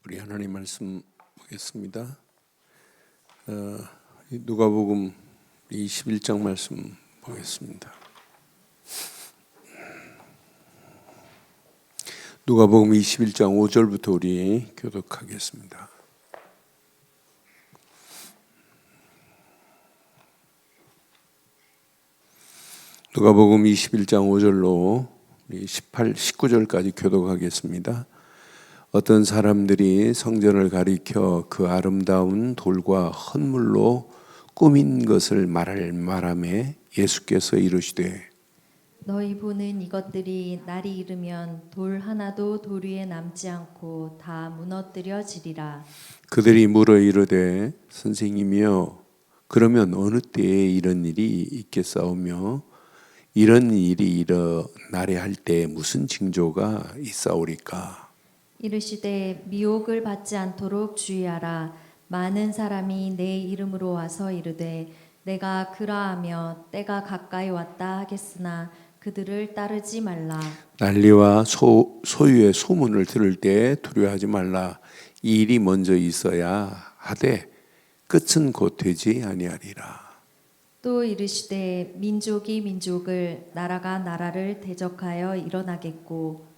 우리 하나님 말씀 보겠습니다. 누가복음 21장 말씀 보겠습니다. 누가복음 21장 5절부터 우리 교독하겠습니다. 누가복음 21장 5절로 19절까지 교독하겠습니다. 어떤 사람들이 성전을 가리켜 그 아름다운 돌과 헌물로 꾸민 것을 말하매 예수께서 이르시되 너희 보는 이것들이 날이 이르면 돌 하나도 돌 위에 남지 않고 다 무너뜨려지리라. 그들이 물어 이르되 선생님이여 그러면 어느 때에 이런 일이 있겠사오며 이런 일이 일어나려 할 때에 무슨 징조가 있사오리까? 이르시되 미혹을 받지 않도록 주의하라. 많은 사람이 내 이름으로 와서 이르되 내가 그러하며 때가 가까이 왔다 하겠으나 그들을 따르지 말라. 난리와 소유의 소문을 들을 때 두려워하지 말라. 이 일이 먼저 있어야 하되 끝은 곧 되지 아니하리라. 또 이르시되 민족이 민족을 나라가 나라를 대적하여 일어나겠고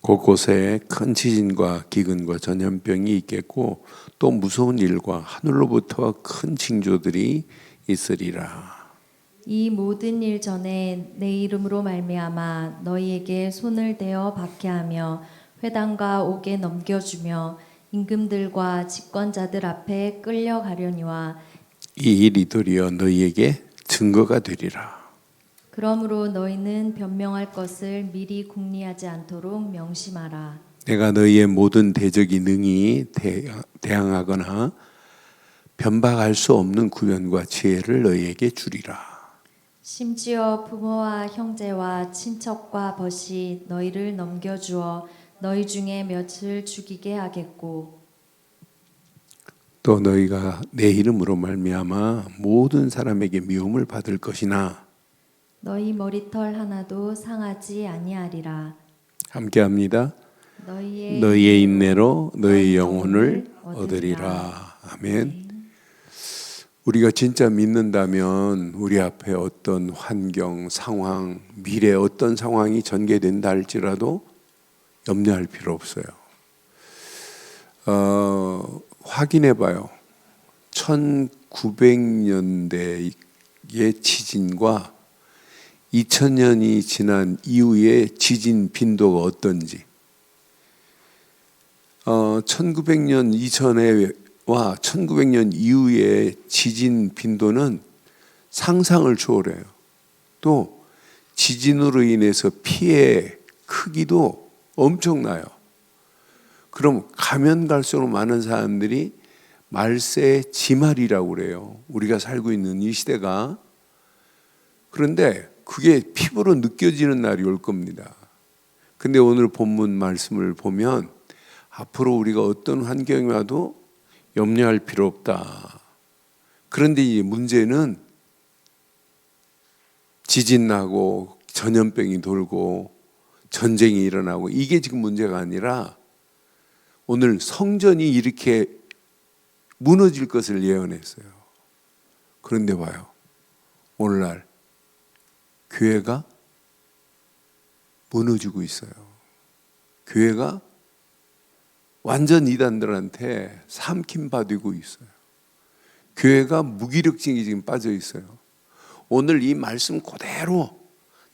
곳곳에 큰 지진과 기근과 전염병이 있겠고 또 무서운 일과 하늘로부터 큰 징조들이 있으리라. 이 모든 일 전에 내 이름으로 말미암아 너희에게 손을 대어 박해하며 회당과 옥에 넘겨주며 임금들과 집권자들 앞에 끌려가려니와 이 일이 도리어 너희에게 증거가 되리라. 그러므로 너희는 변명할 것을 미리 궁리하지 않도록 명심하라. 내가 너희의 모든 대적이 능히 대항하거나 변박할 수 없는 구변과 지혜를 너희에게 주리라. 심지어 부모와 형제와 친척과 벗이 너희를 넘겨주어 너희 중에 몇을 죽이게 하겠고 또 너희가 내 이름으로 말미암아 모든 사람에게 미움을 받을 것이나 너희 머리털 하나도 상하지 아니하리라. 함께합니다. 너희의 너희의 인내로 너희 영혼을 얻으리라. 아멘. 우리가 진짜 믿는다면 우리 앞에 어떤 환경, 상황, 미래 어떤 상황이 전개된다 할지라도 염려할 필요 없어요. 확인해 봐요. 1900년대의 지진과 2000년이 지난 이후의 지진 빈도가 어떤지. 1900년 이전에와 1900년 이후의 지진 빈도는 상상을 초월해요. 또 지진으로 인해서 피해 크기도 엄청나요. 그럼 가면 갈수록 많은 사람들이 말세 지말이라고 그래요. 우리가 살고 있는 이 시대가. 그런데 그게 피부로 느껴지는 날이 올 겁니다. 근데 오늘 본문 말씀을 보면 앞으로 우리가 어떤 환경이 와도 염려할 필요 없다. 그런데 이 문제는 지진 나고 전염병이 돌고 전쟁이 일어나고 이게 지금 문제가 아니라 오늘 성전이 이렇게 무너질 것을 예언했어요. 그런데 봐요. 오늘날 교회가 무너지고 있어요. 교회가 완전 이단들한테 삼킴받고 있어요. 교회가 무기력증이 지금 빠져 있어요. 오늘 이 말씀 그대로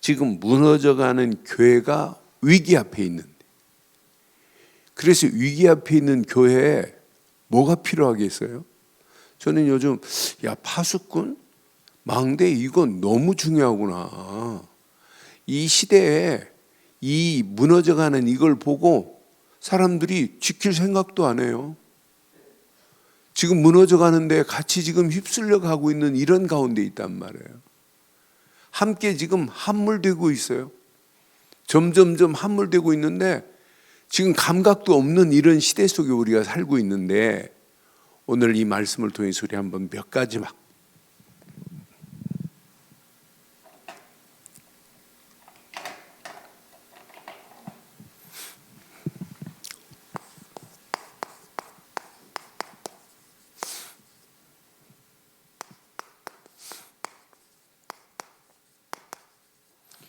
지금 무너져가는 교회가 위기 앞에 있는데, 그래서 위기 앞에 있는 교회에 뭐가 필요하겠어요? 저는 요즘 파수꾼, 망대 이건 너무 중요하구나. 이 시대에 이 무너져가는 이걸 보고 사람들이 지킬 생각도 안 해요. 지금 무너져가는데 같이 지금 휩쓸려 가고 있는 이런 가운데 있단 말이에요. 함께 지금 함몰되고 있어요. 점점점 함몰되고 있는데 지금 감각도 없는 이런 시대 속에 우리가 살고 있는데 오늘 이 말씀을 통해서 우리 한번 몇 가지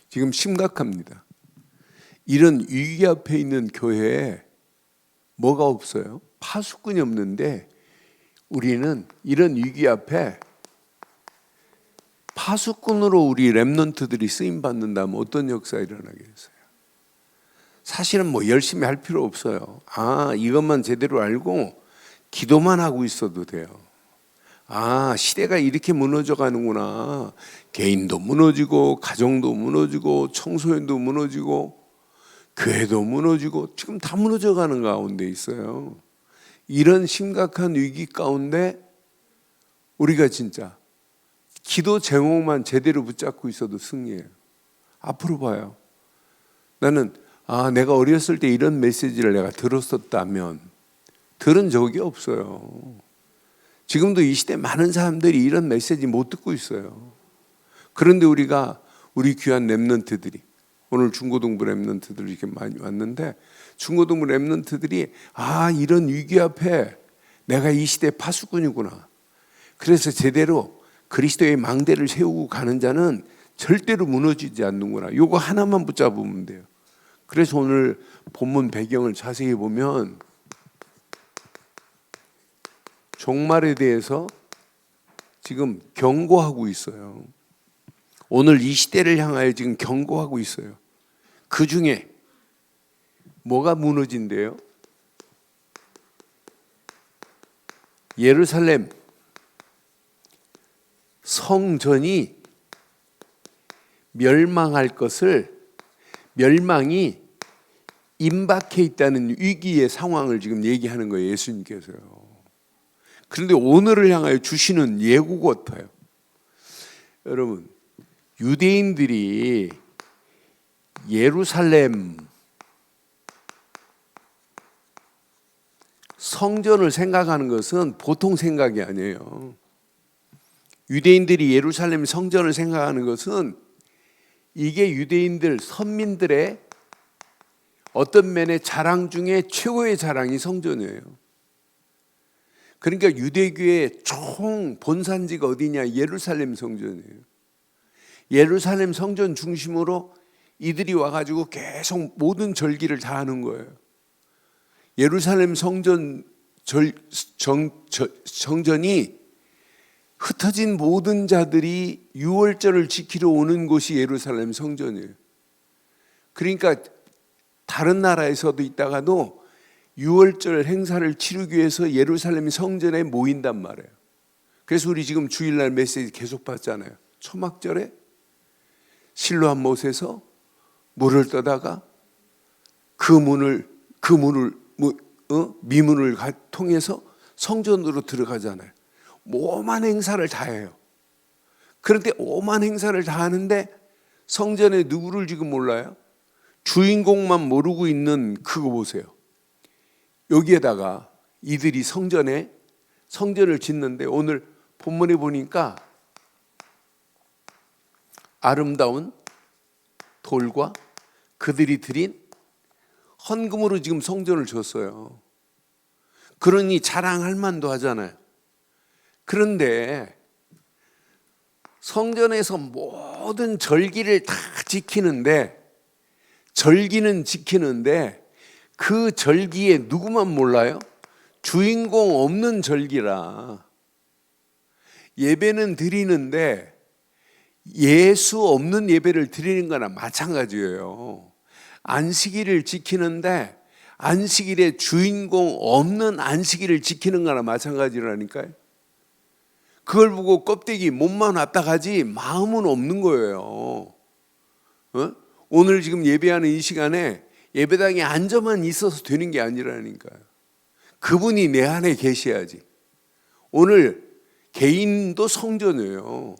지금 심각합니다. 이런 위기 앞에 있는 교회에 뭐가 없어요? 파수꾼이 없는데 우리는 이런 위기 앞에 파수꾼으로 우리 렘넌트들이 쓰임 받는다면 어떤 역사가 일어나겠어요? 사실은 뭐 열심히 할 필요 없어요. 이것만 제대로 알고 기도만 하고 있어도 돼요. 시대가 이렇게 무너져 가는구나. 개인도 무너지고 가정도 무너지고 청소년도 무너지고 교회도 무너지고 지금 다 무너져 가는 가운데 있어요. 이런 심각한 위기 가운데 우리가 진짜 기도 제목만 제대로 붙잡고 있어도 승리예요. 앞으로 봐요. 나는 내가 어렸을 때 이런 메시지를 내가 들었었다면 들은 적이 없어요. 지금도 이 시대 많은 사람들이 이런 메시지 못 듣고 있어요. 그런데 우리 귀한 렘넌트들이 오늘 중고등부 렘넌트들 이렇게 많이 왔는데 중고등부 렘넌트들이 이런 위기 앞에 내가 이 시대 파수꾼이구나. 그래서 제대로 그리스도의 망대를 세우고 가는 자는 절대로 무너지지 않는구나. 요거 하나만 붙잡으면 돼요. 그래서 오늘 본문 배경을 자세히 보면 종말에 대해서 지금 경고하고 있어요. 오늘 이 시대를 향하여 지금 경고하고 있어요. 그 중에 뭐가 무너진대요? 예루살렘 성전이 멸망할 것을 멸망이 임박해 있다는 위기의 상황을 지금 얘기하는 거예요. 예수님께서요. 그런데 오늘을 향하여 주시는 예고 같아요. 여러분, 유대인들이 예루살렘 성전을 생각하는 것은 보통 생각이 아니에요. 유대인들이 예루살렘 성전을 생각하는 것은 이게 유대인들 선민들의 어떤 면의 자랑 중에 최고의 자랑이 성전이에요. 그러니까 유대교의 총 본산지가 어디냐? 예루살렘 성전이에요. 예루살렘 성전 중심으로 이들이 와가지고 계속 모든 절기를 다 하는 거예요. 예루살렘 성전이 흩어진 모든 자들이 유월절을 지키러 오는 곳이 예루살렘 성전이에요. 그러니까 다른 나라에서도 있다가도 유월절 행사를 치르기 위해서 예루살렘 성전에 모인단 말이에요. 그래서 우리 지금 주일날 메시지 계속 봤잖아요. 초막절에 실로암 못에서 물을 떠다가 미문을 통해서 성전으로 들어가잖아요. 오만 행사를 다 해요. 그런데 오만 행사를 다 하는데 성전에 누구를 지금 몰라요? 주인공만 모르고 있는 그거 보세요. 여기에다가 이들이 성전을 짓는데 오늘 본문에 보니까 아름다운 돌과 그들이 드린 헌금으로 지금 성전을 졌어요. 그러니 자랑할 만도 하잖아요. 그런데 성전에서 모든 절기를 다 절기는 지키는데 그 절기에 누구만 몰라요? 주인공 없는 절기라. 예배는 드리는데 예수 없는 예배를 드리는 거나 마찬가지예요. 안식일을 지키는데 안식일에 주인공 없는 안식일을 지키는 거나 마찬가지라니까요. 그걸 보고 껍데기 몸만 왔다 가지 마음은 없는 거예요. 오늘 지금 예배하는 이 시간에 예배당에 앉아만 있어서 되는 게 아니라니까요. 그분이 내 안에 계셔야지. 오늘 개인도 성전이에요.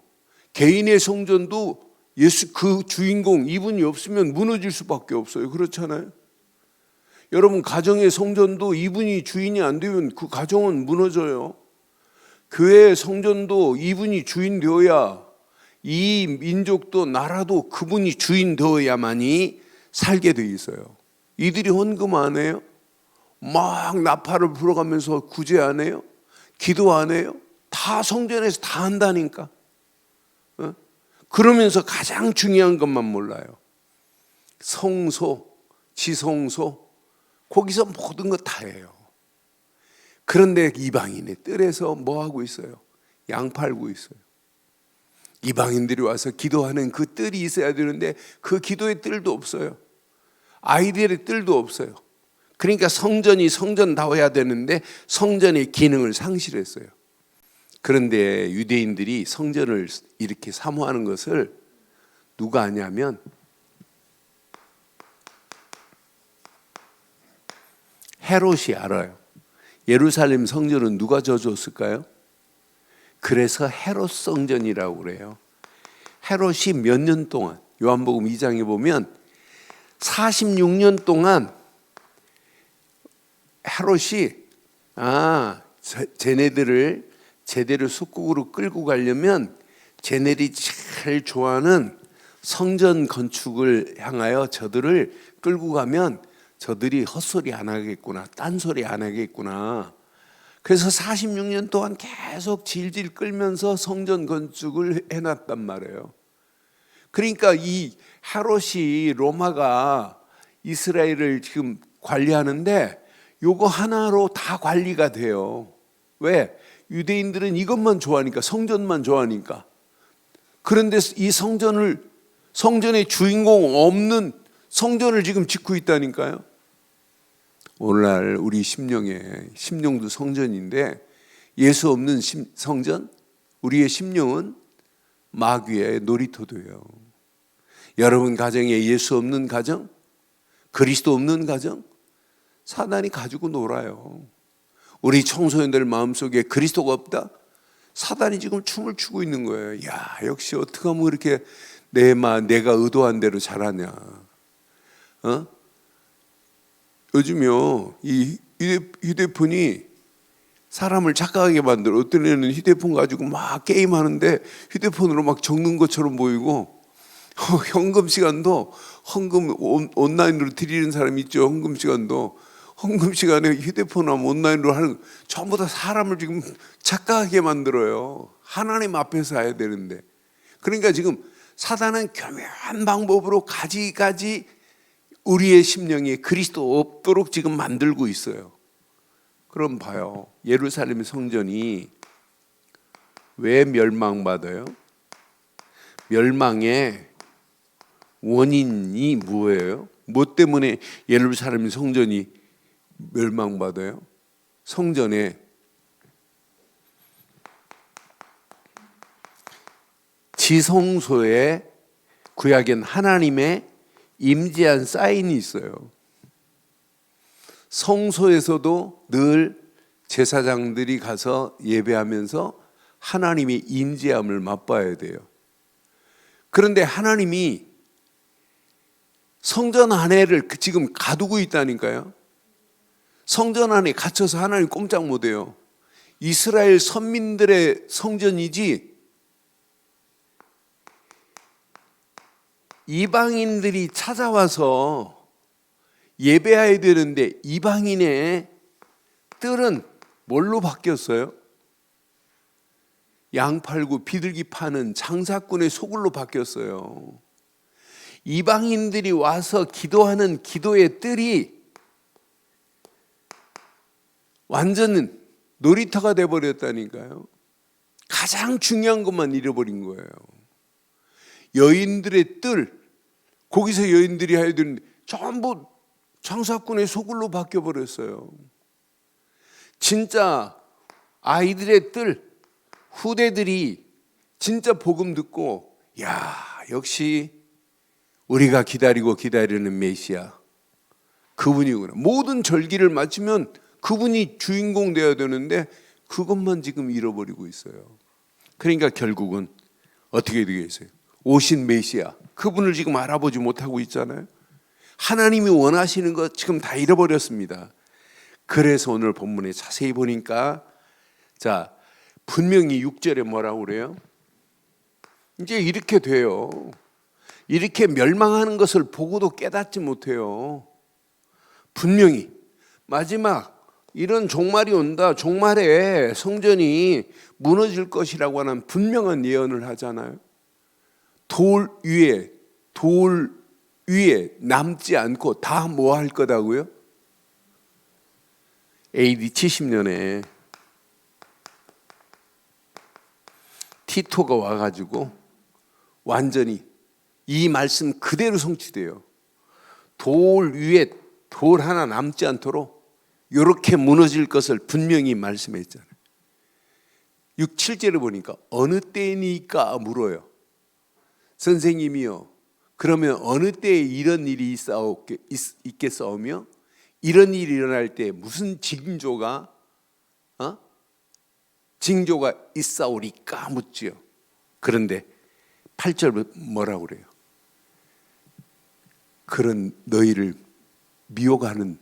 개인의 성전도 예수 그 주인공 이분이 없으면 무너질 수밖에 없어요. 그렇잖아요. 여러분 가정의 성전도 이분이 주인이 안 되면 그 가정은 무너져요. 교회의 성전도 이분이 주인 되어야 이 민족도 나라도 그분이 주인 되어야만이 살게 돼 있어요. 이들이 헌금 안 해요? 막 나팔을 불어가면서 구제 안 해요? 기도 안 해요? 다 성전에서 다 한다니까. 그러면서 가장 중요한 것만 몰라요. 성소, 지성소, 거기서 모든 것 다 해요. 그런데 이방인의 뜰에서 뭐 하고 있어요? 양 팔고 있어요. 이방인들이 와서 기도하는 그 뜰이 있어야 되는데 그 기도의 뜰도 없어요. 아이들의 뜰도 없어요. 그러니까 성전이 성전다워야 되는데 성전의 기능을 상실했어요. 그런데 유대인들이 성전을 이렇게 사모하는 것을 누가 아냐면 헤롯이 알아요. 예루살렘 성전은 누가 져줬을까요? 그래서 헤롯 성전이라고 그래요. 헤롯이 몇 년 동안, 요한복음 2장에 보면 46년 동안 헤롯이 쟤네들을 제대로 속국으로 끌고 가려면 쟤네들이 제일 좋아하는 성전 건축을 향하여 저들을 끌고 가면 저들이 헛소리 안 하겠구나, 딴소리 안 하겠구나. 그래서 46년 동안 계속 질질 끌면서 성전 건축을 해놨단 말이에요. 그러니까 이 헤롯이 로마가 이스라엘을 지금 관리하는데 요거 하나로 다 관리가 돼요. 왜? 유대인들은 이것만 좋아하니까, 성전만 좋아하니까. 그런데 이 성전의 주인공 없는 성전을 지금 짓고 있다니까요. 오늘날 우리 심령도 성전인데 예수 없는 성전, 우리의 심령은 마귀의 놀이터도예요. 여러분 가정에 예수 없는 가정, 그리스도 없는 가정, 사단이 가지고 놀아요. 우리 청소년들 마음속에 그리스도가 없다? 사단이 지금 춤을 추고 있는 거예요. 야, 역시 어떻게 하면 이렇게 내가 의도한 대로 잘하냐. 요즘요, 이 휴대폰이 사람을 착각하게 만들어. 어떤 애는 휴대폰 가지고 막 게임하는데 휴대폰으로 막 적는 것처럼 보이고, 헌금 시간도 온라인으로 드리는 사람이 있죠. 헌금 시간에 휴대폰 하면 온라인으로 하는, 전부 다 사람을 지금 착각하게 만들어요. 하나님 앞에서 해야 되는데. 그러니까 지금 사단은 교묘한 방법으로 가지가지 우리의 심령에 그리스도 없도록 지금 만들고 있어요. 그럼 봐요. 예루살렘 성전이 왜 멸망받아요? 멸망의 원인이 뭐예요? 뭐 때문에 예루살렘 성전이 멸망받아요? 성전에 지성소에 구약엔 하나님의 임재한 사인이 있어요. 성소에서도 늘 제사장들이 가서 예배하면서 하나님의 임재함을 맛봐야 돼요. 그런데 하나님이 성전 안에를 지금 가두고 있다니까요. 성전 안에 갇혀서 하나님 꼼짝 못해요. 이스라엘 선민들의 성전이지 이방인들이 찾아와서 예배해야 되는데 이방인의 뜰은 뭘로 바뀌었어요? 양 팔고 비둘기 파는 장사꾼의 소굴로 바뀌었어요. 이방인들이 와서 기도하는 기도의 뜰이 완전 놀이터가 돼버렸다니까요. 가장 중요한 것만 잃어버린 거예요. 여인들의 뜰, 거기서 여인들이 해야 되는데 전부 장사꾼의 소굴로 바뀌어버렸어요. 진짜 아이들의 뜰, 후대들이 진짜 복음 듣고, 야, 역시 우리가 기다리는 메시아 그분이구나. 모든 절기를 마치면 그분이 주인공 되어야 되는데 그것만 지금 잃어버리고 있어요. 그러니까 결국은 어떻게 되겠어요? 오신 메시아 그분을 지금 알아보지 못하고 있잖아요. 하나님이 원하시는 것 지금 다 잃어버렸습니다. 그래서 오늘 본문에 자세히 보니까 자, 분명히 6절에 뭐라고 그래요? 이제 이렇게 돼요. 이렇게 멸망하는 것을 보고도 깨닫지 못해요. 분명히 마지막 이런 종말이 온다. 종말에 성전이 무너질 것이라고 하는 분명한 예언을 하잖아요. 돌 위에 남지 않고 다 뭐 할 거다고요? AD 70년에 티토가 와가지고 완전히 이 말씀 그대로 성취돼요. 돌 위에 돌 하나 남지 않도록 이렇게 무너질 것을 분명히 말씀했잖아요. 6, 7절을 보니까 어느 때니까 물어요. 선생님이요, 그러면 어느 때에 이런 일이 있겠사오며 이런 일이 일어날 때 무슨 징조가 있사오리까 묻지요. 그런데 8절 뭐라고 그래요? 그런 너희를 미혹하는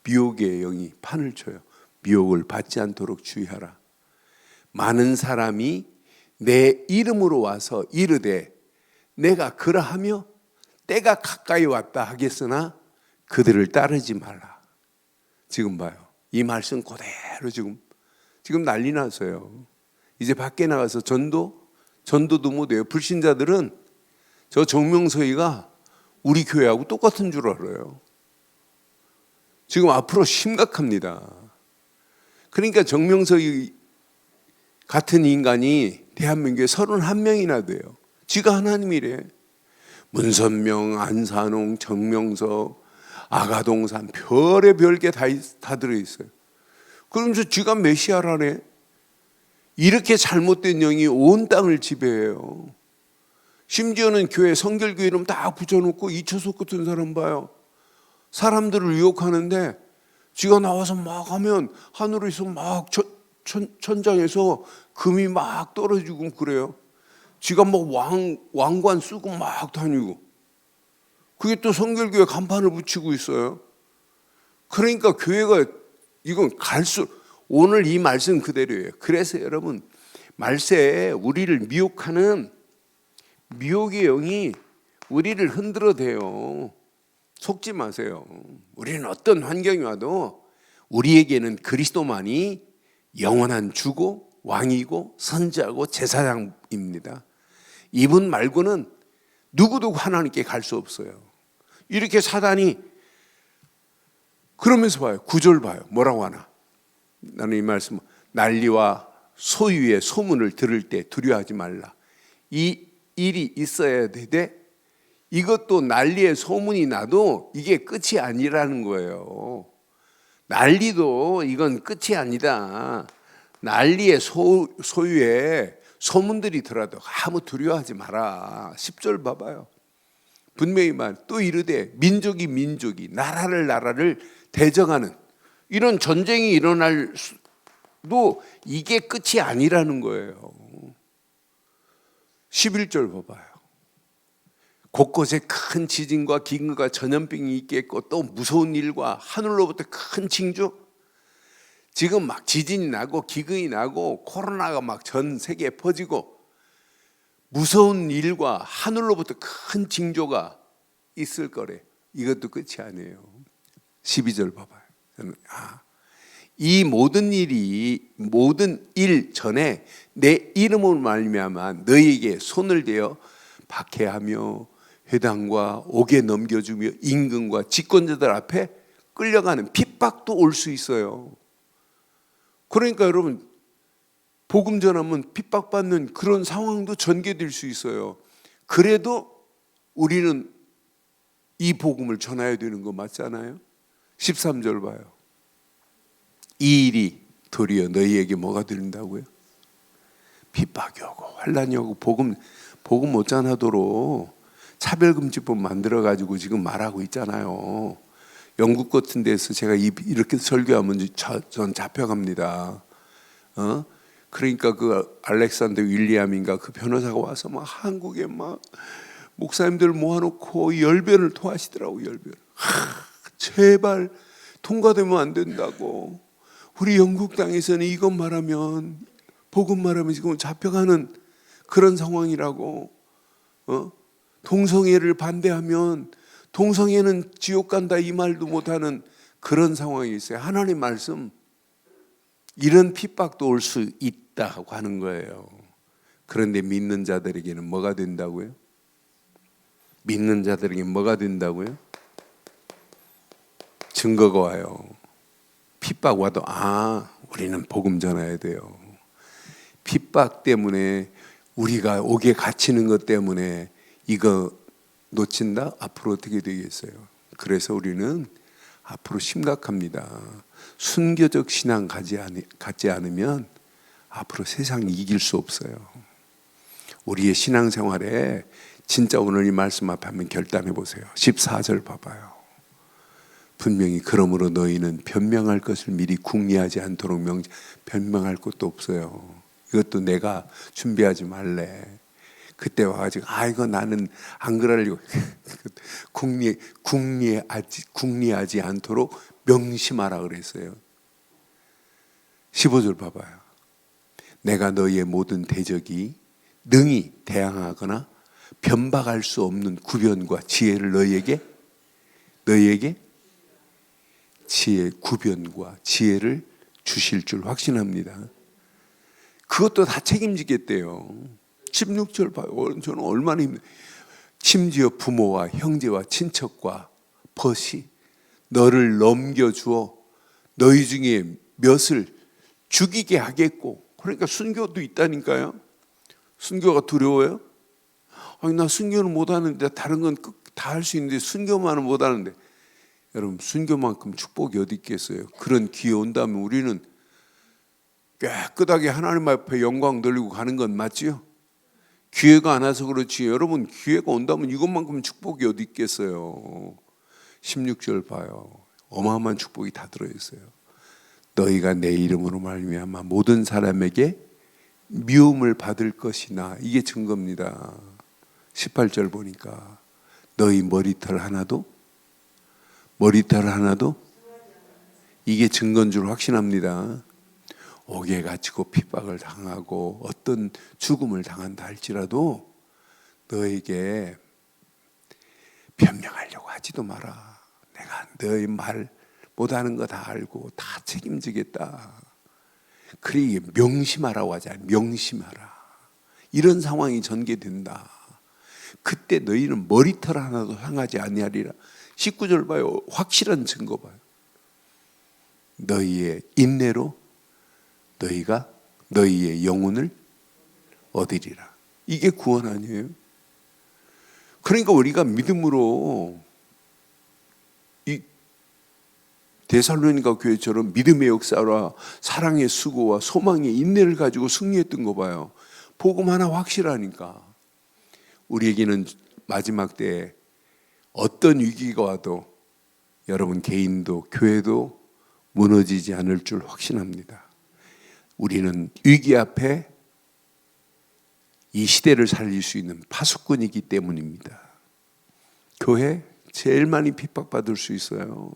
미혹의 영이 판을 쳐요. 미혹을 받지 않도록 주의하라. 많은 사람이 내 이름으로 와서 이르되 내가 그러하며 때가 가까이 왔다 하겠으나 그들을 따르지 말라. 지금 봐요. 이 말씀 그대로 지금 난리 났어요. 이제 밖에 나가서 전도도 못해요. 불신자들은 저 정명서이가 우리 교회하고 똑같은 줄 알아요. 지금 앞으로 심각합니다. 그러니까 정명서이 같은 인간이 대한민국에 31명이나 돼요. 지가 하나님이래. 문선명, 안산홍, 정명서, 아가동산, 별의 게 다 들어있어요. 그러면서 지가 메시아라네. 이렇게 잘못된 영이 온 땅을 지배해요. 심지어는 교회 성결교회 이름 다 붙여놓고 이초석 같은 사람 봐요. 사람들을 유혹하는데 지가 나와서 막 하면 하늘에서 막 천장에서 금이 막 떨어지고 그래요. 지가 막 왕관 쓰고 막 다니고, 그게 또 성결교회 간판을 붙이고 있어요. 그러니까 교회가 이건 오늘 이 말씀 그대로예요. 그래서 여러분, 말세에 우리를 미혹하는 미혹의 영이 우리를 흔들어대요. 속지 마세요. 우리는 어떤 환경이 와도 우리에게는 그리스도만이 영원한 주고 왕이고 선지자고 제사장입니다. 이분 말고는 누구도 하나님께 갈 수 없어요. 이렇게 사단이 그러면서 봐요. 9절 봐요. 뭐라고 하나? 나는 이 말씀, 난리와 소유의 소문을 들을 때 두려워하지 말라. 이 일이 있어야 되되 이것도 난리의 소문이 나도 이게 끝이 아니라는 거예요. 난리도 이건 끝이 아니다. 난리의 소유의 소문들이 들어도 아무 두려워하지 마라. 10절 봐봐요. 분명히 또 이르되 민족이 나라를 대적하는 이런 전쟁이 일어날도 이게 끝이 아니라는 거예요. 11절 봐봐요. 곳곳에 큰 지진과 기근과 전염병이 있겠고 또 무서운 일과 하늘로부터 큰 징조. 지금 막 지진이 나고 기근이 나고 코로나가 막 전 세계에 퍼지고 무서운 일과 하늘로부터 큰 징조가 있을 거래. 이것도 끝이 아니에요. 12절 봐봐요. 이 모든 일 전에 내 이름으로 말미암아 너희에게 손을 대어 박해하며 회당과 옥에 넘겨주며 임금과 집권자들 앞에 끌려가는 핍박도 올 수 있어요. 그러니까 여러분, 복음 전하면 핍박받는 그런 상황도 전개될 수 있어요. 그래도 우리는 이 복음을 전해야 되는 거 맞잖아요. 13절 봐요. 이 일이 도리어 너희에게 뭐가 된다고요? 핍박이 오고 환난이 오고 복음 못 전하도록 차별금지법 만들어가지고 지금 말하고 있잖아요. 영국 같은 데서 제가 이렇게 설교하면 전 잡혀갑니다. 그러니까 그 알렉산더 윌리엄인가 그 변호사가 와서 막 한국에 막 목사님들 모아놓고 열변을 토하시더라고. 열변. 제발 통과되면 안 된다고. 우리 영국 땅에서는 이것 말하면 복음 말하면 지금 잡혀가는 그런 상황이라고. 동성애를 반대하면 동성애는 지옥 간다 이 말도 못하는 그런 상황이 있어요. 하나님 말씀 이런 핍박도 올 수 있다고 하는 거예요. 그런데 믿는 자들에게는 뭐가 된다고요? 믿는 자들에게 뭐가 된다고요? 증거가 와요. 핍박 와도 우리는 복음 전해야 돼요. 핍박 때문에 우리가 옥에 갇히는 것 때문에 이거 놓친다? 앞으로 어떻게 되겠어요? 그래서 우리는 앞으로 심각합니다. 순교적 신앙 갖지 않으면 앞으로 세상 이길 수 없어요. 우리의 신앙생활에 진짜 오늘 이 말씀 앞에 한번 결단해 보세요. 14절 봐봐요. 분명히 그러므로 너희는 변명할 것을 미리 궁리하지 않도록 변명할 것도 없어요. 이것도 내가 준비하지 말래. 그때 와가지고 이거 나는 안 그러려고 궁리하지 않도록 명심하라 그랬어요. 15절 봐봐요. 내가 너희의 모든 대적이 능히 대항하거나 변박할 수 없는 구변과 지혜를 너희에게 구변과 지혜를 주실 줄 확신합니다. 그것도 다 책임지겠대요. 16절 봐요. 저는 얼마나 심지어 부모와 형제와 친척과 벗이 너를 넘겨주어 너희 중에 몇을 죽이게 하겠고. 그러니까 순교도 있다니까요. 순교가 두려워요? 나 순교는 못하는데 다른 건 다 할 수 있는데 순교만은 못하는데. 여러분, 순교만큼 축복이 어디 있겠어요? 그런 기회 온다면 우리는 깨끗하게 하나님 앞에 영광 돌리고 가는 건 맞지요? 기회가 안 와서 그렇지. 여러분, 기회가 온다면 이것만큼 축복이 어디 있겠어요? 16절 봐요. 어마어마한 축복이 다 들어있어요. 너희가 내 이름으로 말미암아 모든 사람에게 미움을 받을 것이나, 이게 증거입니다. 18절 보니까 너희 머리털 하나도 이게 증거인 줄 확신합니다. 옥에 갇히고 핍박을 당하고 어떤 죽음을 당한다 할지라도 너에게 변명하려고 하지도 마라. 내가 너희 말 못하는 거 다 알고 다 책임지겠다. 그래, 명심하라고 하잖아요. 명심하라. 이런 상황이 전개된다. 그때 너희는 머리털 하나도 상하지 아니하리라. 19절 봐요. 확실한 증거 봐요. 너희의 인내로 너희가 너희의 영혼을 얻으리라. 이게 구원 아니에요? 그러니까 우리가 믿음으로 이 데살로니가 교회처럼 믿음의 역사와 사랑의 수고와 소망의 인내를 가지고 승리했던 거 봐요. 복음 하나 확실하니까. 우리에게는 마지막 때에 어떤 위기가 와도 여러분 개인도 교회도 무너지지 않을 줄 확신합니다. 우리는 위기 앞에 이 시대를 살릴 수 있는 파수꾼이기 때문입니다. 교회 제일 많이 핍박받을 수 있어요.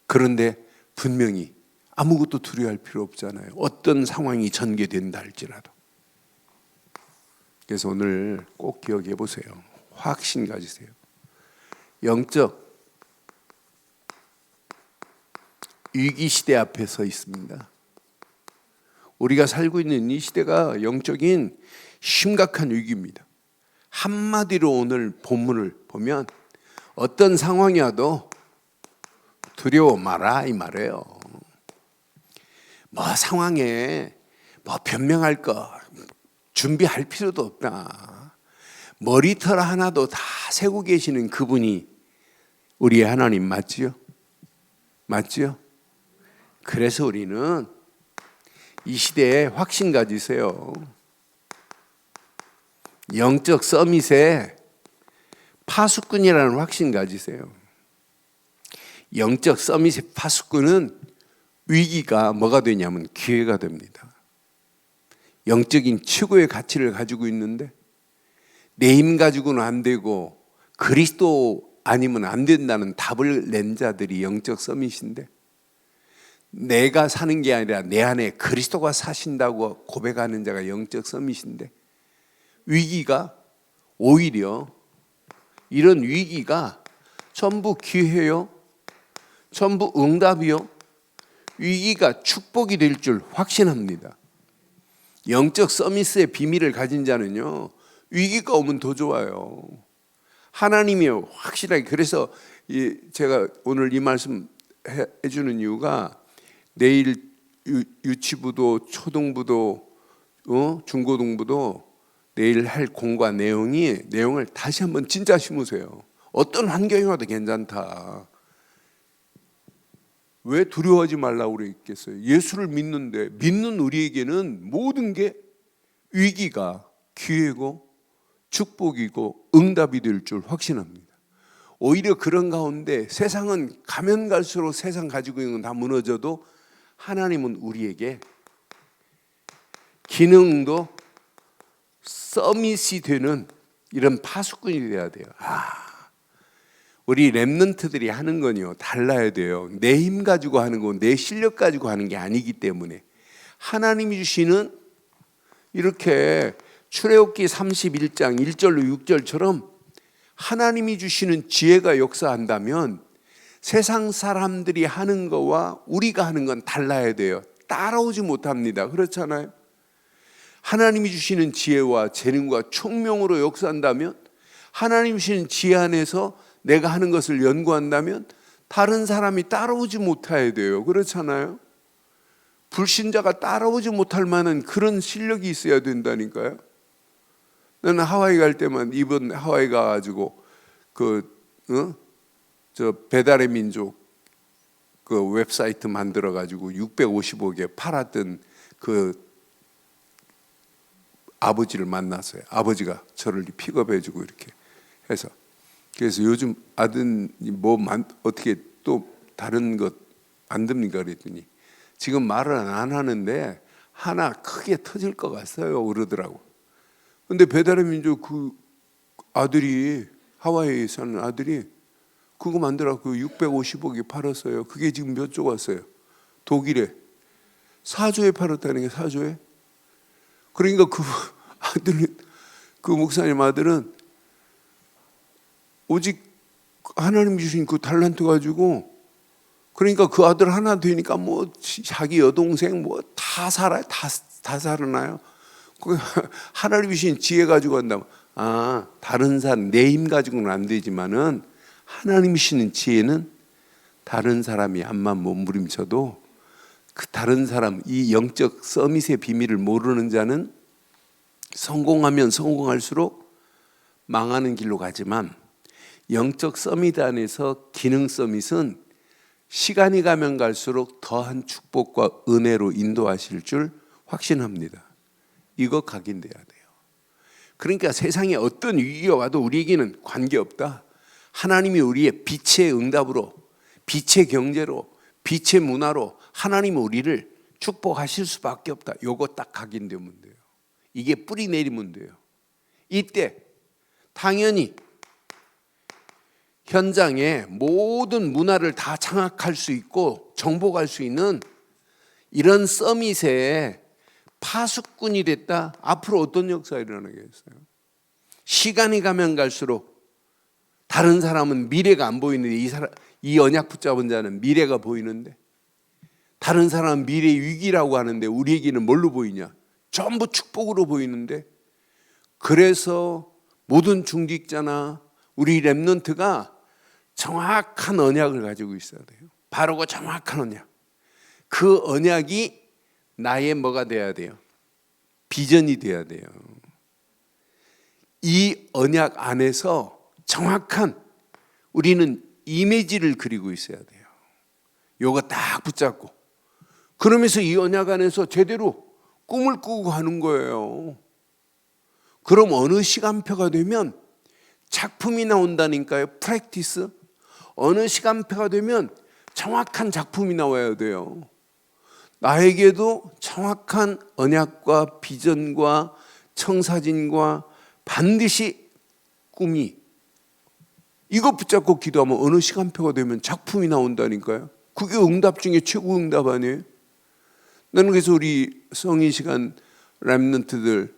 그런데 분명히 아무것도 두려워할 필요 없잖아요. 어떤 상황이 전개된다 할지라도. 그래서 오늘 꼭 기억해 보세요. 확신 가지세요. 영적 위기 시대 앞에 서 있습니다. 우리가 살고 있는 이 시대가 영적인 심각한 위기입니다. 한마디로 오늘 본문을 보면 어떤 상황이 와도 두려워 마라 이 말이에요. 상황에 변명할 거 준비할 필요도 없다. 머리털 하나도 다 세고 계시는 그분이 우리의 하나님 맞지요? 맞지요? 그래서 우리는 이 시대에 확신 가지세요. 영적 서밋에 파수꾼이라는 확신 가지세요. 영적 서밋의 파수꾼은 위기가 뭐가 되냐면 기회가 됩니다. 영적인 최고의 가치를 가지고 있는데 내 힘 가지고는 안 되고 그리스도 아니면 안 된다는 답을 낸 자들이 영적 서밋인데, 내가 사는 게 아니라 내 안에 그리스도가 사신다고 고백하는 자가 영적 서밋인데, 위기가 오히려 이런 위기가 전부 기회요, 전부 응답이요, 위기가 축복이 될 줄 확신합니다. 영적 서밋의 비밀을 가진 자는요, 위기가 오면 더 좋아요. 하나님이 확실하게, 그래서 제가 오늘 이 말씀 해주는 이유가 내일 유치부도 초등부도 중고등부도 내일 할 공과 내용을 다시 한번 진짜 심으세요. 어떤 환경이 와도 괜찮다. 왜 두려워하지 말라고 그랬겠어요? 예수를 믿는데, 믿는 우리에게는 모든 게 위기가 기회고 축복이고 응답이 될 줄 확신합니다. 오히려 그런 가운데 세상은 가면 갈수록 세상 가지고 있는 건 다 무너져도 하나님은 우리에게 기능도 서밋이 되는 이런 파수꾼이 돼야 돼요. 우리 랩런트들이 하는 건요, 달라야 돼요. 내 힘 가지고 하는 거, 내 실력 가지고 하는 게 아니기 때문에 하나님이 주시는, 이렇게 출애굽기 31장 1절로 6절처럼 하나님이 주시는 지혜가 역사한다면 세상 사람들이 하는 거와 우리가 하는 건 달라야 돼요. 따라오지 못합니다. 그렇잖아요. 하나님이 주시는 지혜와 재능과 총명으로 역사한다면, 하나님이 주시는 지혜 안에서 내가 하는 것을 연구한다면 다른 사람이 따라오지 못해야 돼요. 그렇잖아요. 불신자가 따라오지 못할 만한 그런 실력이 있어야 된다니까요. 나는 하와이 갈 때만, 이번 하와이 가가지고 저 배달의 민족 그 웹사이트 만들어 가지고 650억에 팔았던 그 아버지를 만났어요. 아버지가 저를 픽업해주고 이렇게 해서, 그래서 요즘 아드님 어떻게 또 다른 것 만듭니까 그랬더니 지금 말을 안 하는데 하나 크게 터질 것 같아요 그러더라고. 근데 배달의 민족 그 아들이, 하와이에 사는 아들이 그거 만들어서 650억에 팔았어요. 그게 지금 몇 조 갔어요? 독일에 4조에 팔았다는 게, 4조에. 그러니까 그 아들, 그 목사님 아들은 오직 하나님 주신 그 달란트 가지고, 그러니까 그 아들 하나 되니까 뭐 자기 여동생 뭐 다 살아요. 다 살아나요. 하나님 주신 지혜 가지고 한다면, 다른 사람 내 힘 가지고는 안 되지만은 하나님 주시는 지혜는 다른 사람이 암만 몸부림쳐도 그 다른 사람, 이 영적 서밋의 비밀을 모르는 자는 성공하면 성공할수록 망하는 길로 가지만, 영적 서밋 안에서 기능 서밋은 시간이 가면 갈수록 더한 축복과 은혜로 인도하실 줄 확신합니다. 이거 각인돼야 돼요. 그러니까 세상에 어떤 위기가 와도 우리에게는 관계없다. 하나님이 우리의 빛의 응답으로, 빛의 경제로, 빛의 문화로 하나님은 우리를 축복하실 수밖에 없다. 요거 딱 각인되면 돼요. 이게 뿌리 내리면 돼요. 이때 당연히 현장에 모든 문화를 다 장악할 수 있고 정복할 수 있는 이런 서밋에 파수꾼이 됐다. 앞으로 어떤 역사가 일어나겠어요? 시간이 가면 갈수록 다른 사람은 미래가 안 보이는데 이 언약 붙잡은 자는 미래가 보이는데, 다른 사람은 미래 위기라고 하는데 우리에게는 뭘로 보이냐? 전부 축복으로 보이는데, 그래서 모든 중직자나 우리 랩런트가 정확한 언약을 가지고 있어야 돼요. 바르고 정확한 언약. 그 언약이 나의 뭐가 돼야 돼요? 비전이 돼야 돼요. 이 언약 안에서 정확한 우리는 이미지를 그리고 있어야 돼요. 요거 딱 붙잡고, 그러면서 이 언약 안에서 제대로 꿈을 꾸고 가는 거예요. 그럼 어느 시간표가 되면 작품이 나온다니까요. 프랙티스. 어느 시간표가 되면 정확한 작품이 나와야 돼요. 나에게도 정확한 언약과 비전과 청사진과 반드시 꿈이, 이거 붙잡고 기도하면 어느 시간표가 되면 작품이 나온다니까요. 그게 응답 중에 최고 응답 아니에요? 나는 그래서 우리 성인 시간 랩런트들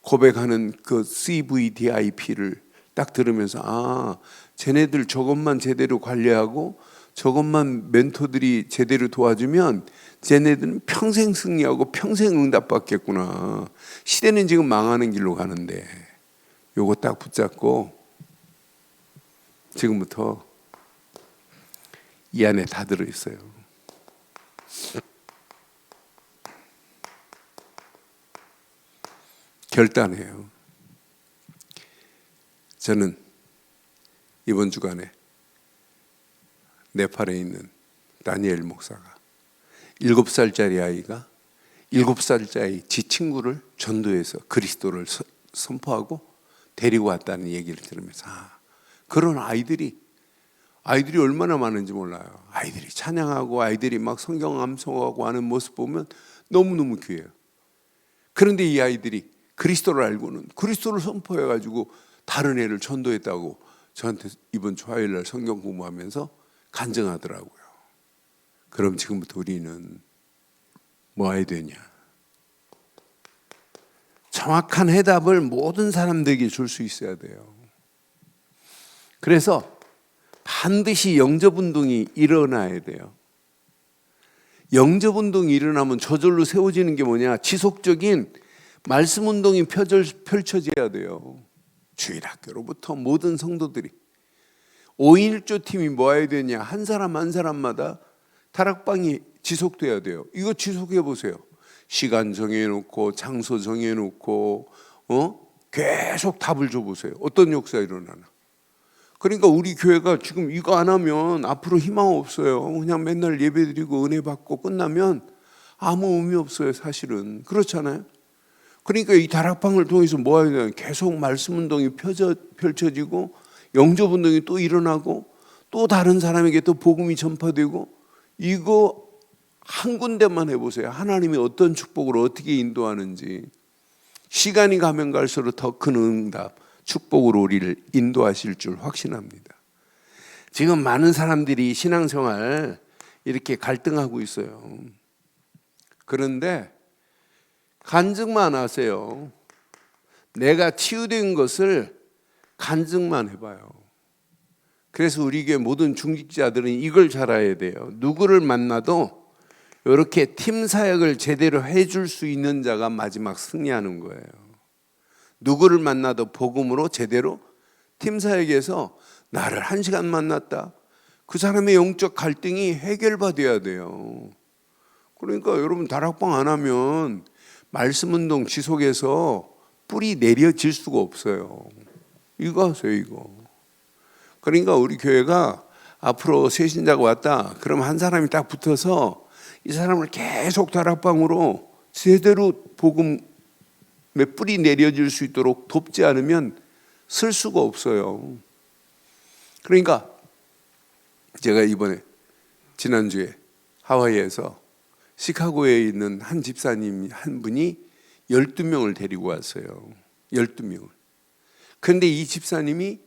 고백하는 그 CVDIP를 딱 들으면서, 쟤네들 저것만 제대로 관리하고 저것만 멘토들이 제대로 도와주면 쟤네들은 평생 승리하고 평생 응답 받겠구나. 시대는 지금 망하는 길로 가는데 요거 딱 붙잡고 지금부터 이 안에 다 들어있어요. 결단해요. 저는 이번 주간에 네팔에 있는 다니엘 목사가 7살짜리 아이가 7살짜리 지 친구를 전도해서 그리스도를 선포하고 데리고 왔다는 얘기를 들으면서 그런 아이들이 얼마나 많은지 몰라요. 아이들이 찬양하고 아이들이 막 성경 암송하고 하는 모습 보면 너무너무 귀해요. 그런데 이 아이들이 그리스도를 알고는 그리스도를 선포해가지고 다른 애를 전도했다고 저한테 이번 주 화요일날 성경 공부하면서 간증하더라고요. 그럼 지금부터 우리는 뭐 해야 되냐? 정확한 해답을 모든 사람들에게 줄 수 있어야 돼요. 그래서 반드시 영접운동이 일어나야 돼요. 영접운동이 일어나면 저절로 세워지는 게 뭐냐? 지속적인 말씀운동이 펼쳐져야 돼요. 주일학교로부터 모든 성도들이 5인 1조 팀이 모아야 되냐? 한 사람 한 사람마다 다락방이 지속돼야 돼요. 이거 지속해 보세요. 시간 정해놓고 장소 정해놓고 계속 답을 줘보세요. 어떤 역사 일어나나. 그러니까 우리 교회가 지금 이거 안 하면 앞으로 희망 없어요. 그냥 맨날 예배드리고 은혜 받고 끝나면 아무 의미 없어요. 사실은 그렇잖아요. 그러니까 이 다락방을 통해서 뭐 해야 되냐? 계속 말씀 운동이 펼쳐지고 영접 운동이 또 일어나고 또 다른 사람에게 또 복음이 전파되고 이거 한 군데만 해보세요. 하나님이 어떤 축복으로 어떻게 인도하는지. 시간이 가면 갈수록 더 큰 응답, 축복으로 우리를 인도하실 줄 확신합니다. 지금 많은 사람들이 신앙생활 이렇게 갈등하고 있어요. 그런데 간증만 하세요. 내가 치유된 것을 간증만 해봐요. 그래서 우리 교회 모든 중직자들은 이걸 잘 알아야 돼요. 누구를 만나도 이렇게 팀 사역을 제대로 해줄 수 있는 자가 마지막 승리하는 거예요. 누구를 만나도 복음으로 제대로 팀 사역에서 나를 1시간 만났다. 그 사람의 영적 갈등이 해결받아야 돼요. 그러니까 여러분 다락방 안 하면 말씀 운동 지속해서 뿌리 내려질 수가 없어요. 이거 하세요, 이거. 그러니까 우리 교회가 앞으로 새 신자가 왔다. 그럼 한 사람이 딱 붙어서 이 사람을 계속 다락방으로 제대로 복음의 뿌리 내려질 수 있도록 돕지 않으면 쓸 수가 없어요. 그러니까 제가 이번에 지난주에 하와이에서 시카고에 있는 한 집사님 한 분이 12명을 데리고 왔어요. 12명을. 그런데 이 집사님이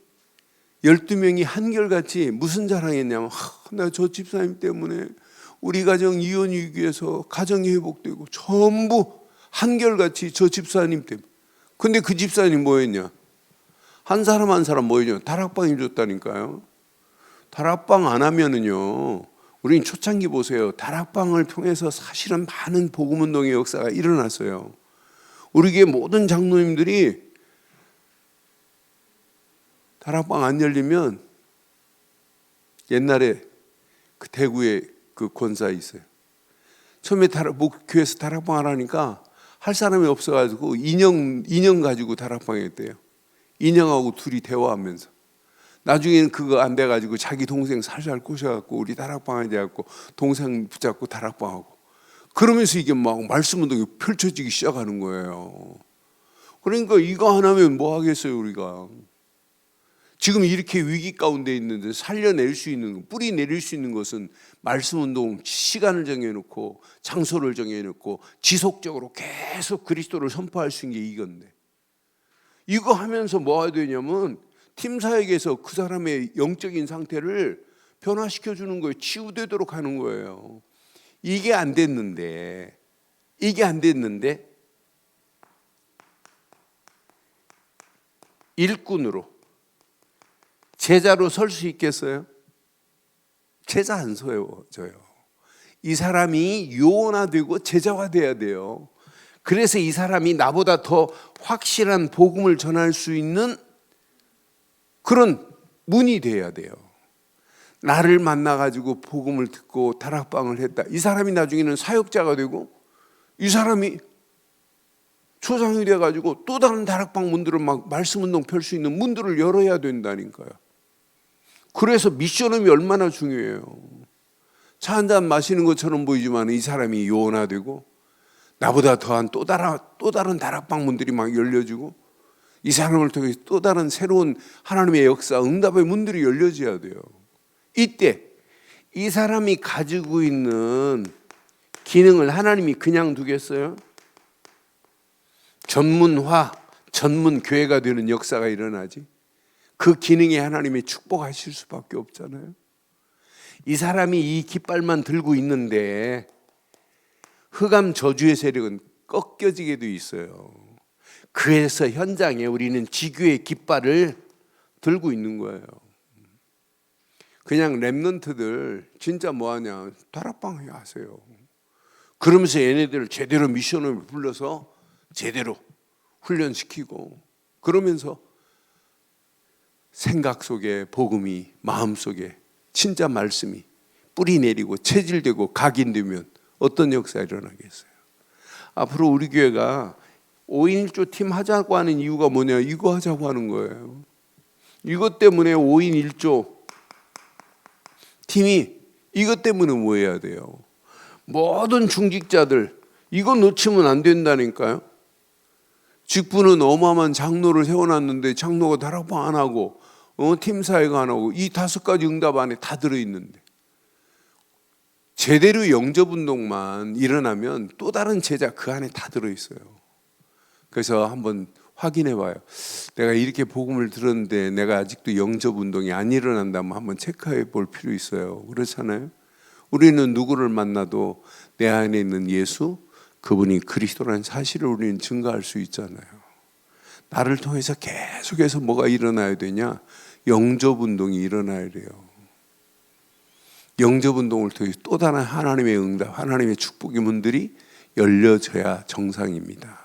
12명이 한결같이 무슨 자랑했냐면 나 저 집사님 때문에 우리 가정 이혼 위기에서 가정이 회복되고 전부 한결같이 저 집사님 때문에. 근데 그 집사님 뭐였냐? 한 사람 한 사람 뭐였냐? 다락방이 줬다니까요. 다락방 안 하면은요, 우린 초창기 보세요. 다락방을 통해서 사실은 많은 복음운동의 역사가 일어났어요. 우리 교회 모든 장로님들이 다락방 안 열리면 옛날에 그 대구에 그 권사 있어요. 처음에 교회에서 다락방 하라니까 할 사람이 없어가지고 인형 가지고 다락방 했대요. 인형하고 둘이 대화하면서. 나중에는 그거 안 돼가지고 자기 동생 살살 꼬셔갖고 우리 다락방 하자 갖고 동생 붙잡고 다락방하고. 그러면서 이게 막 말씀 운동이 펼쳐지기 시작하는 거예요. 그러니까 이거 안 하면 뭐 하겠어요, 우리가. 지금 이렇게 위기 가운데 있는데 살려낼 수 있는, 뿌리 내릴 수 있는 것은 말씀 운동 시간을 정해놓고 장소를 정해놓고 지속적으로 계속 그리스도를 선포할 수 있는 게 이건데, 이거 하면서 뭐 해야 되냐면 팀 사역에서 그 사람의 영적인 상태를 변화시켜 주는 거예요. 치유되도록 하는 거예요. 이게 안 됐는데 일꾼으로 제자로 설 수 있겠어요? 제자 안 세워져요. 이 사람이 요원화되고 제자화돼야 돼요. 그래서 이 사람이 나보다 더 확실한 복음을 전할 수 있는 그런 문이 돼야 돼요. 나를 만나가지고 복음을 듣고 다락방을 했다. 이 사람이 나중에는 사역자가 되고 이 사람이 초상이 돼가지고 또 다른 다락방 문들을 막 말씀운동 펼 수 있는 문들을 열어야 된다니까요. 그래서 미션음이 얼마나 중요해요. 차 한잔 마시는 것처럼 보이지만 이 사람이 요원화되고 나보다 더한 또 다른 다락방 문들이 막 열려지고 이 사람을 통해 또 다른 새로운 하나님의 역사, 응답의 문들이 열려져야 돼요. 이때 이 사람이 가지고 있는 기능을 하나님이 그냥 두겠어요? 전문 교회가 되는 역사가 일어나지. 그 기능에 하나님이 축복하실 수밖에 없잖아요. 이 사람이 이 깃발만 들고 있는데 흑암 저주의 세력은 꺾여지게 돼 있어요. 그래서 현장에 우리는 지교의 깃발을 들고 있는 거예요. 그냥 랩런트들 진짜 뭐하냐, 다락방 하세요. 그러면서 얘네들을 제대로 미션을 불러서 제대로 훈련시키고 그러면서 생각 속에 복음이 마음 속에 진짜 말씀이 뿌리 내리고 체질되고 각인되면 어떤 역사가 일어나겠어요? 앞으로 우리 교회가 5인 1조 팀 하자고 하는 이유가 뭐냐? 이거 하자고 하는 거예요. 이것 때문에 5인 1조 팀이 이것 때문에 뭐 해야 돼요? 모든 중직자들 이거 놓치면 안 된다니까요. 직분은 어마어마한 장로를 세워놨는데 장로가 다락방 안 하고 팀 사회가 안 하고 이 5가지 응답 안에 다 들어있는데 제대로 영접운동만 일어나면 또 다른 제자 그 안에 다 들어있어요. 그래서 한번 확인해 봐요. 내가 이렇게 복음을 들었는데 내가 아직도 영접운동이 안 일어난다면 한번 체크해 볼 필요 있어요. 그렇잖아요. 우리는 누구를 만나도 내 안에 있는 예수, 그분이 그리스도라는 사실을 우리는 증거할 수 있잖아요. 나를 통해서 계속해서 뭐가 일어나야 되냐? 영접운동이 일어나야 돼요. 영접운동을 통해서 또 다른 하나님의 응답, 하나님의 축복의 문들이 열려져야 정상입니다.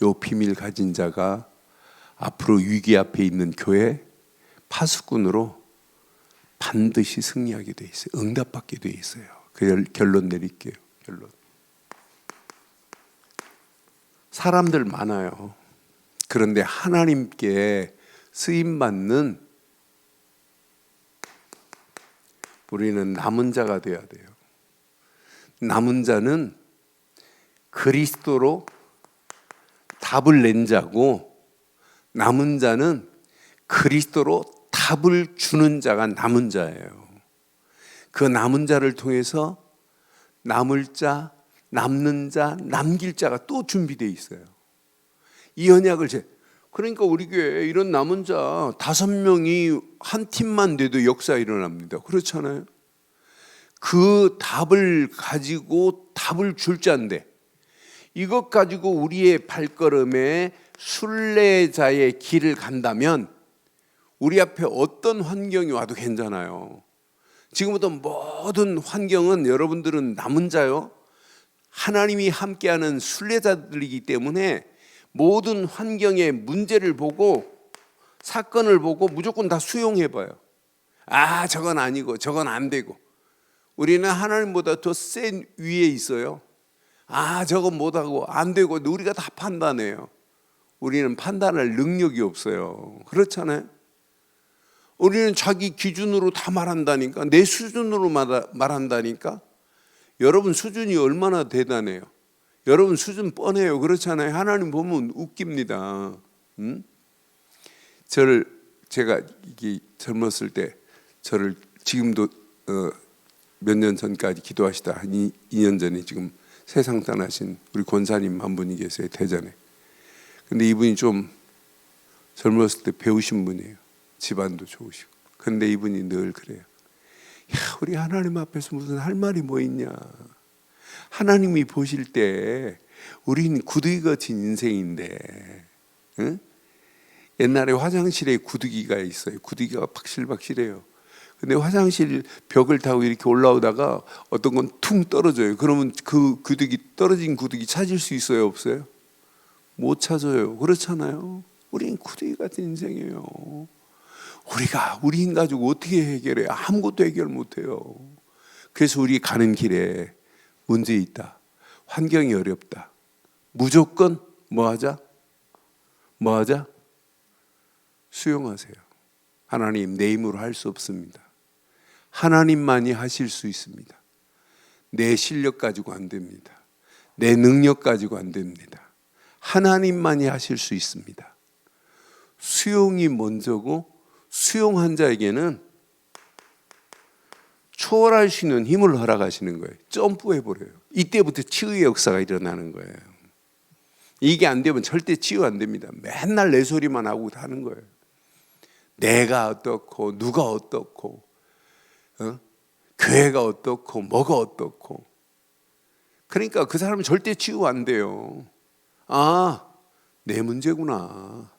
이 비밀 가진 자가 앞으로 위기 앞에 있는 교회 파수꾼으로 반드시 승리하게 돼 있어요. 응답받게 돼 있어요. 그 결론 내릴게요. 결론. 사람들 많아요. 그런데 하나님께 쓰임받는 우리는 남은 자가 돼야 돼요. 남은 자는 그리스도로 답을 낸 자고 남은 자는 그리스도로 답을 주는 자가 남은 자예요. 그 남은 자를 통해서 남을 자, 남는 자, 남길 자가 또 준비되어 있어요. 이 언약을 그러니까 우리 교회에 이런 남은 자 5명이 한 팀만 돼도 역사 일어납니다. 그렇잖아요. 그 답을 가지고 답을 줄 자인데 이것 가지고 우리의 발걸음에 순례자의 길을 간다면 우리 앞에 어떤 환경이 와도 괜찮아요. 지금부터 모든 환경은 여러분들은 남은 자요. 하나님이 함께하는 순례자들이기 때문에 모든 환경의 문제를 보고 사건을 보고 무조건 다 수용해봐요. 아, 저건 아니고 저건 안 되고. 우리는 하나님보다 더 센 위에 있어요. 아, 저건 못하고 안 되고 우리가 다 판단해요. 우리는 판단할 능력이 없어요. 그렇잖아요. 우리는 자기 기준으로 다 말한다니까. 내 수준으로 말한다니까. 여러분 수준이 얼마나 대단해요. 여러분 수준 뻔해요. 그렇잖아요. 하나님 보면 웃깁니다. 제가 이게 젊었을 때 저를 지금도 몇 년 전까지 기도하시다 한 2년 전에 지금 세상 떠나신 우리 권사님 한 분이 계세요. 대전에. 근데 이분이 좀 젊었을 때 배우신 분이에요. 집안도 좋으시고. 근데 이분이 늘 그래요. 야, 우리 하나님 앞에서 무슨 할 말이 뭐 있냐. 하나님이 보실 때 우린 구두기 같은 인생인데, 응? 옛날에 화장실에 구두기가 있어요. 구두기가 박실박실해요. 근데 화장실 벽을 타고 이렇게 올라오다가 어떤 건 퉁 떨어져요. 그러면 그 떨어진 구두기 찾을 수 있어요? 없어요? 못 찾아요. 그렇잖아요. 우린 구두기 같은 인생이에요. 우리 힘 가지고 어떻게 해결해? 아무것도 해결 못해요. 그래서 우리 가는 길에 문제 있다. 환경이 어렵다. 무조건 뭐 하자? 수용하세요. 하나님, 내 힘으로 할 수 없습니다. 하나님만이 하실 수 있습니다. 내 실력 가지고 안 됩니다. 내 능력 가지고 안 됩니다. 하나님만이 하실 수 있습니다. 수용이 먼저고, 수용한 자에게는 초월할 수 있는 힘을 허락하시는 거예요. 점프해버려요. 이때부터 치유의 역사가 일어나는 거예요. 이게 안 되면 절대 치유 안 됩니다. 맨날 내 소리만 하고 하는 거예요. 내가 어떻고, 누가 어떻고, 교회가 어떻고, 뭐가 어떻고. 그러니까 그 사람은 절대 치유 안 돼요. 아, 내 문제구나.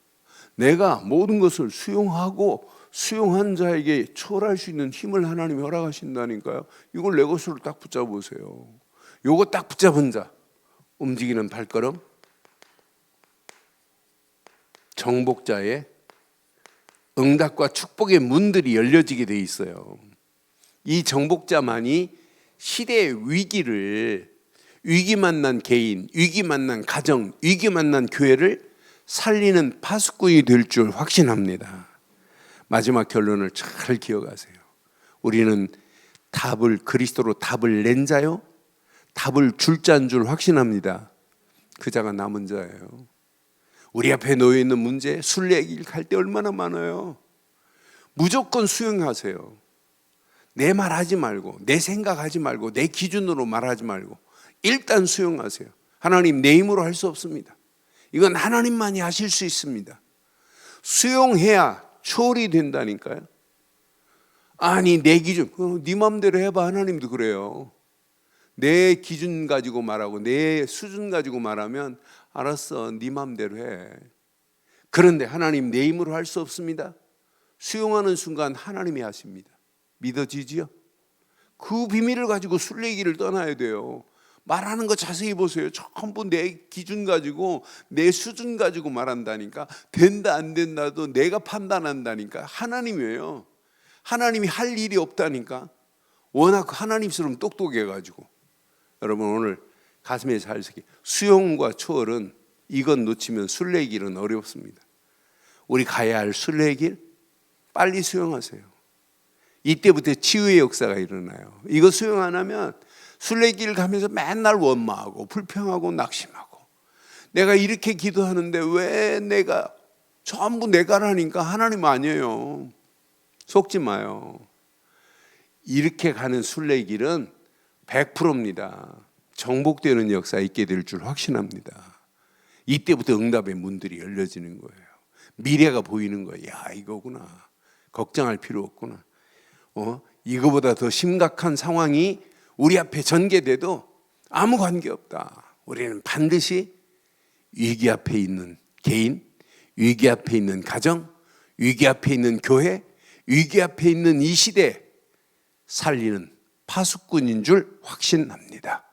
내가 모든 것을 수용하고, 수용한 자에게 초월할 수 있는 힘을 하나님이 허락하신다니까요. 이걸 내 것으로 딱 붙잡아 보세요. 요거 딱 붙잡은 자, 움직이는 발걸음, 정복자의 응답과 축복의 문들이 열려지게 돼 있어요. 이 정복자만이 시대의 위기를, 위기 만난 개인, 위기 만난 가정, 위기 만난 교회를 살리는 파수꾼이 될 줄 확신합니다. 마지막 결론을 잘 기억하세요. 우리는 그리스도로 답을 낸 자요, 답을 줄 자인 줄 확신합니다. 그 자가 남은 자예요. 우리 앞에 놓여 있는 문제, 순례길 갈 때 얼마나 많아요. 무조건 수용하세요. 내 말 하지 말고, 내 생각하지 말고, 내 기준으로 말하지 말고 일단 수용하세요. 하나님, 내 힘으로 할 수 없습니다. 이건 하나님만이 하실 수 있습니다. 수용해야 초월이 된다니까요. 아니, 내 기준, 네 마음대로 해봐. 하나님도 그래요. 내 기준 가지고 말하고 내 수준 가지고 말하면 알았어, 네 마음대로 해. 그런데 하나님, 내 힘으로 할 수 없습니다. 수용하는 순간 하나님이 하십니다. 믿어지지요? 그 비밀을 가지고 순례길을 떠나야 돼요. 말하는 거 자세히 보세요. 전부 내 기준 가지고, 내 수준 가지고 말한다니까. 된다 안 된다도 내가 판단한다니까. 하나님이에요. 하나님이 할 일이 없다니까. 워낙 하나님처럼 똑똑해가지고. 여러분, 오늘 가슴에 잘 새기, 수용과 초월은, 이건 놓치면 순례길은 어렵습니다. 우리 가야 할 순례길 빨리 수용하세요. 이때부터 치유의 역사가 일어나요. 이거 수용 안 하면 순례길 가면서 맨날 원망하고 불평하고 낙심하고, 내가 이렇게 기도하는데 왜 내가, 전부 내가라니까. 하나님 아니에요. 속지 마요. 이렇게 가는 순례길은 100%입니다. 정복되는 역사 있게 될 줄 확신합니다. 이때부터 응답의 문들이 열려지는 거예요. 미래가 보이는 거예요. 야, 이거구나. 걱정할 필요 없구나. 이거보다 더 심각한 상황이 우리 앞에 전개돼도 아무 관계없다. 우리는 반드시 위기 앞에 있는 개인, 위기 앞에 있는 가정, 위기 앞에 있는 교회, 위기 앞에 있는 이 시대 살리는 파수꾼인 줄 확신합니다.